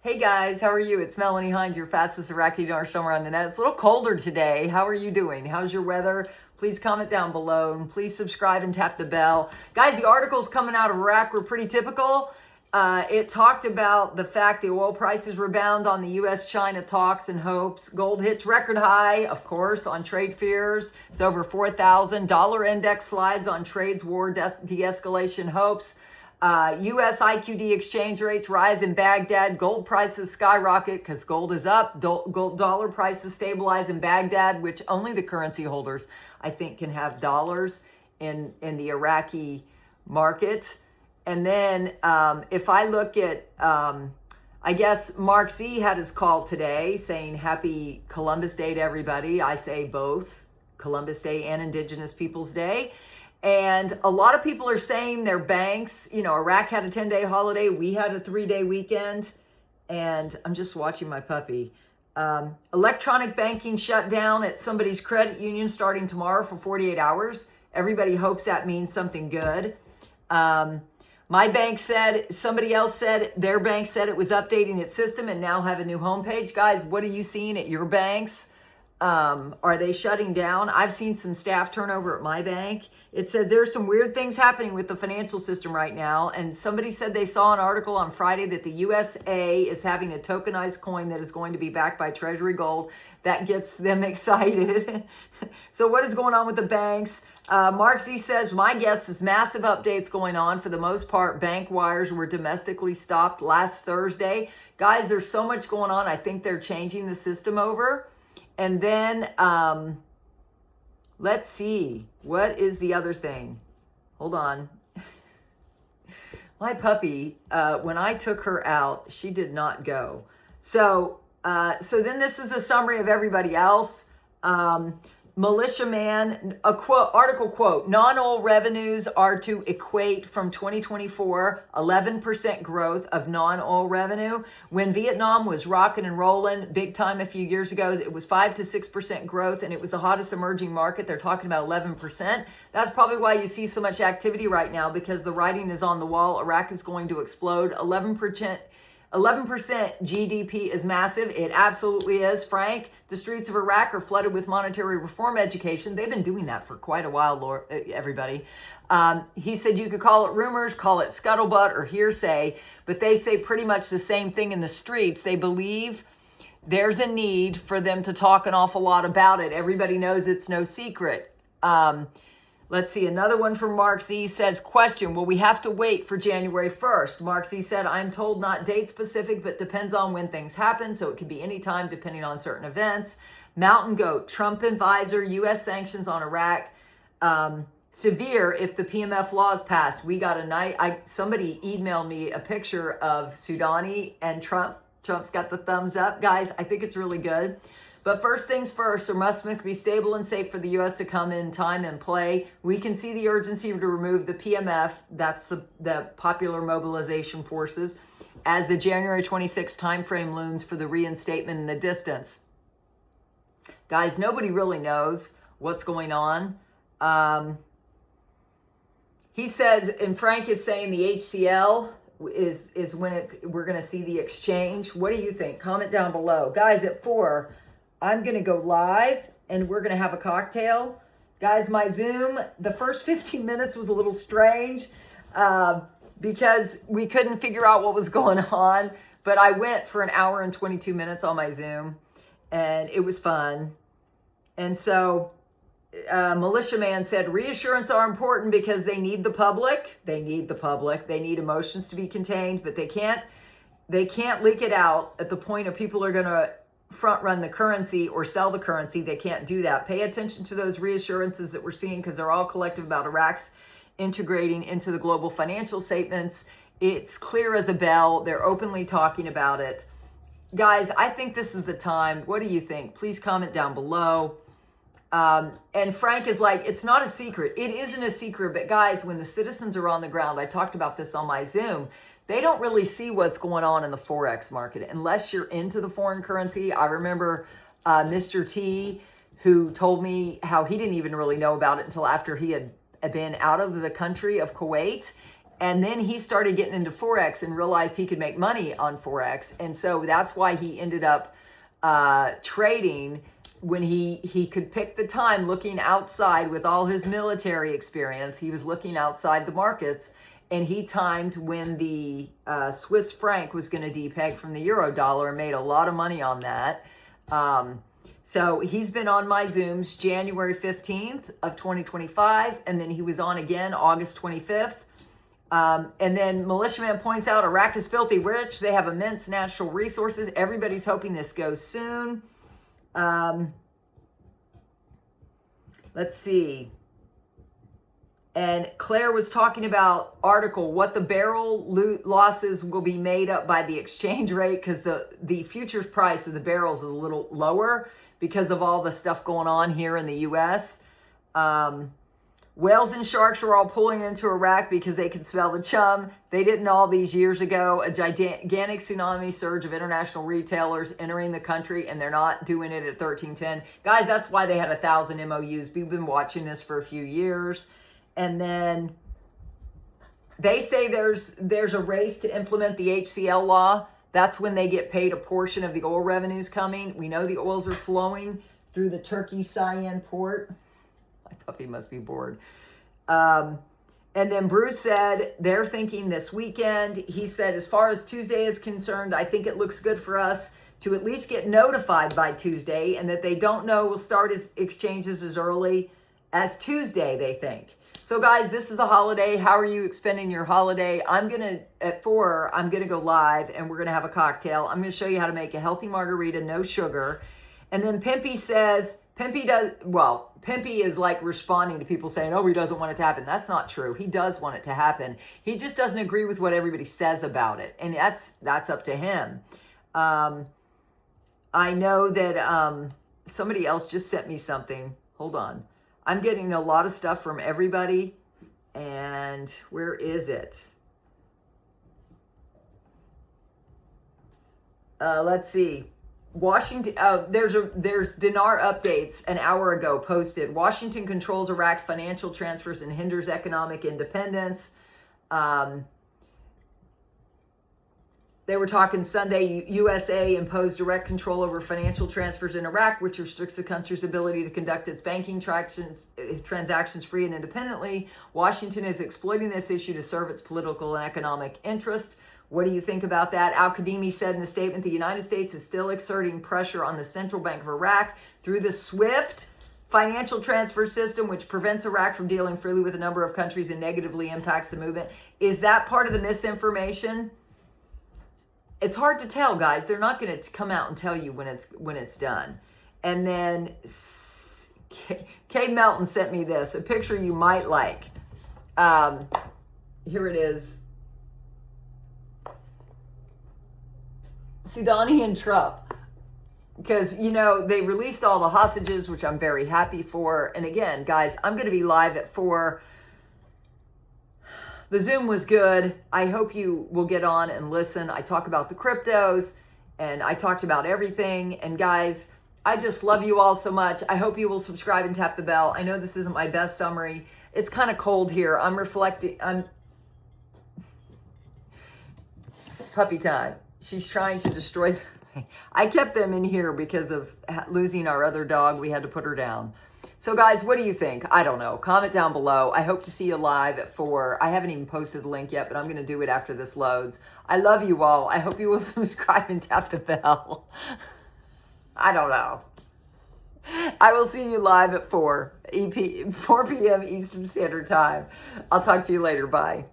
Hey guys, how are you? It's Melanie Hinds, your fastest Iraqi dinar somewhere on the net. It's a little colder today. How are you doing? How's your weather? Please comment down below and please subscribe and tap the bell. Guys, the articles coming out of Iraq were pretty typical. It talked about the fact the oil prices rebound on the U.S.-China talks and hopes. Gold hits record high, of course, on trade fears. It's over 4,000. Dollar index slides on trades war de-escalation hopes. U.S. IQD exchange rates rise in Baghdad. Gold prices skyrocket because gold is up. Gold dollar prices stabilize in Baghdad, which only the currency holders, I think, can have dollars in the Iraqi market. And then if I look at, I guess Mark Z had his call today saying happy Columbus Day to everybody. I say both Columbus Day and Indigenous Peoples Day. And a lot of people are saying their banks, Iraq had a 10-day holiday. We had a 3-day weekend. And I'm just watching my puppy. Electronic banking shut down at somebody's credit union starting tomorrow for 48 hours. Everybody hopes that means something good. My bank said, somebody else said, their bank said it was updating its system and now have a new homepage. Guys, what are you seeing at your banks? Are they shutting down? I've seen some staff turnover at my bank. It said there's some weird things happening with the financial system right now. And somebody said they saw an article on Friday that the USA is having a tokenized coin that is going to be backed by Treasury gold. That gets them excited. So what is going on with the banks? Mark Z says, my guess is massive updates going on. For the most part, bank wires were domestically stopped last Thursday. Guys, there's so much going on. I think they're changing the system over. And then, let's see, what is the other thing? Hold on. My puppy, when I took her out, she did not go. So then this is a summary of everybody else. Militiaman, article quote, non-oil revenues are to equate from 2024, 11% growth of non-oil revenue. When Vietnam was rocking and rolling big time a few years ago, it was 5 to 6% growth and it was the hottest emerging market. They're talking about 11%. That's probably why you see so much activity right now, because the writing is on the wall. Iraq is going to explode. 11% GDP is massive. It absolutely is. Frank, the streets of Iraq are flooded with monetary reform education. They've been doing that for quite a while, everybody. He said you could call it rumors, call it scuttlebutt or hearsay, but they say pretty much the same thing in the streets. They believe there's a need for them to talk an awful lot about it. Everybody knows it's no secret. Let's see, another one from Mark Z says, question, will we have to wait for January 1st? Mark Z said, I'm told not date specific, but depends on when things happen. So it could be any time depending on certain events. Mountain Goat, Trump advisor, U.S. sanctions on Iraq. Severe if the PMF laws passed. We got a night, somebody emailed me a picture of Soudani and Trump. Trump's got the thumbs up. Guys, I think it's really good. But first things first, there must be stable and safe for the U.S. to come in time and play. We can see the urgency to remove the PMF, that's the Popular Mobilization Forces, as the January 26th timeframe looms for the reinstatement in the distance. Guys, nobody really knows what's going on. He says, and Frank is saying the HCL is when we're going to see the exchange. What do you think? Comment down below. Guys, at 4, I'm going to go live and we're going to have a cocktail. Guys, my Zoom, the first 15 minutes was a little strange because we couldn't figure out what was going on. But I went for an hour and 22 minutes on my Zoom and it was fun. And so Militiaman said, reassurance are important because they need the public. They need the public. They need emotions to be contained, but they can't leak it out at the point of people are going to front run the currency or sell the currency. They can't do that. Pay attention to those reassurances that we're seeing because they're all collective about Iraq's integrating into the global financial statements. It's clear as a bell. They're openly talking about it. Guys, I think this is the time. What do you think? Please comment down below. And Frank is like, it's not a secret. It isn't a secret. But guys, when the citizens are on the ground, I talked about this on my Zoom, they don't really see what's going on in the Forex market unless you're into the foreign currency. I remember Mr. T, who told me how he didn't even really know about it until after he had been out of the country of Kuwait. And then he started getting into Forex and realized he could make money on Forex. And so that's why he ended up trading when he could pick the time, looking outside with all his military experience. He was looking outside the markets, and he timed when the Swiss franc was going to depeg from the euro dollar and made a lot of money on that. So he's been on my Zooms January 15th of 2025, and then he was on again August 25th. And then Militiaman points out Iraq is filthy rich. They have immense natural resources. Everybody's hoping this goes soon. Let's see. And Claire was talking about article, what the barrel losses will be made up by the exchange rate, because the futures price of the barrels is a little lower because of all the stuff going on here in the U.S. Whales and sharks are all pulling into Iraq because they can smell the chum. They didn't all these years ago. A gigantic tsunami surge of international retailers entering the country, and they're not doing it at 1310. Guys, that's why they had 1,000 MOUs. We've been watching this for a few years. And then they say there's a race to implement the HCL law. That's when they get paid a portion of the oil revenues coming. We know the oils are flowing through the Turkey Cyan port. My puppy must be bored. And then Bruce said they're thinking this weekend. He said, as far as Tuesday is concerned, I think it looks good for us to at least get notified by Tuesday, and that they don't know we'll start as exchanges as early as Tuesday, they think. So guys, this is a holiday. How are you spending your holiday? At 4, I'm going to go live, and we're going to have a cocktail. I'm going to show you how to make a healthy margarita, no sugar. And then Pimpy says, Pimpy is like responding to people saying, oh, he doesn't want it to happen. That's not true. He does want it to happen. He just doesn't agree with what everybody says about it. And that's up to him. I know that somebody else just sent me something. Hold on. I'm getting a lot of stuff from everybody. And where is it? Let's see. Washington, there's Dinar updates an hour ago posted. Washington controls Iraq's financial transfers and hinders economic independence. They were talking Sunday, USA imposed direct control over financial transfers in Iraq, which restricts the country's ability to conduct its banking transactions free and independently. Washington is exploiting this issue to serve its political and economic interest. What do you think about that? Al-Kadhimi said in a statement, the United States is still exerting pressure on the Central Bank of Iraq through the SWIFT financial transfer system, which prevents Iraq from dealing freely with a number of countries and negatively impacts the movement. Is that part of the misinformation? It's hard to tell, guys. They're not going to come out and tell you when it's done. And then Kay Melton sent me this, a picture you might like. Here it is. Sudani and Trump. Because, they released all the hostages, which I'm very happy for. And again, guys, I'm going to be live at 4. The Zoom was good. I hope you will get on and listen. I talk about the cryptos, and I talked about everything. And guys, I just love you all so much. I hope you will subscribe and tap the bell. I know this isn't my best summary. It's kind of cold here. I'm reflecting. Puppy time. She's trying to destroy. I kept them in here because of losing our other dog. We had to put her down. So guys, what do you think? I don't know. Comment down below. I hope to see you live at 4. I haven't even posted the link yet, but I'm going to do it after this loads. I love you all. I hope you will subscribe and tap the bell. I don't know. I will see you live at 4 p.m. Eastern Standard Time. I'll talk to you later. Bye.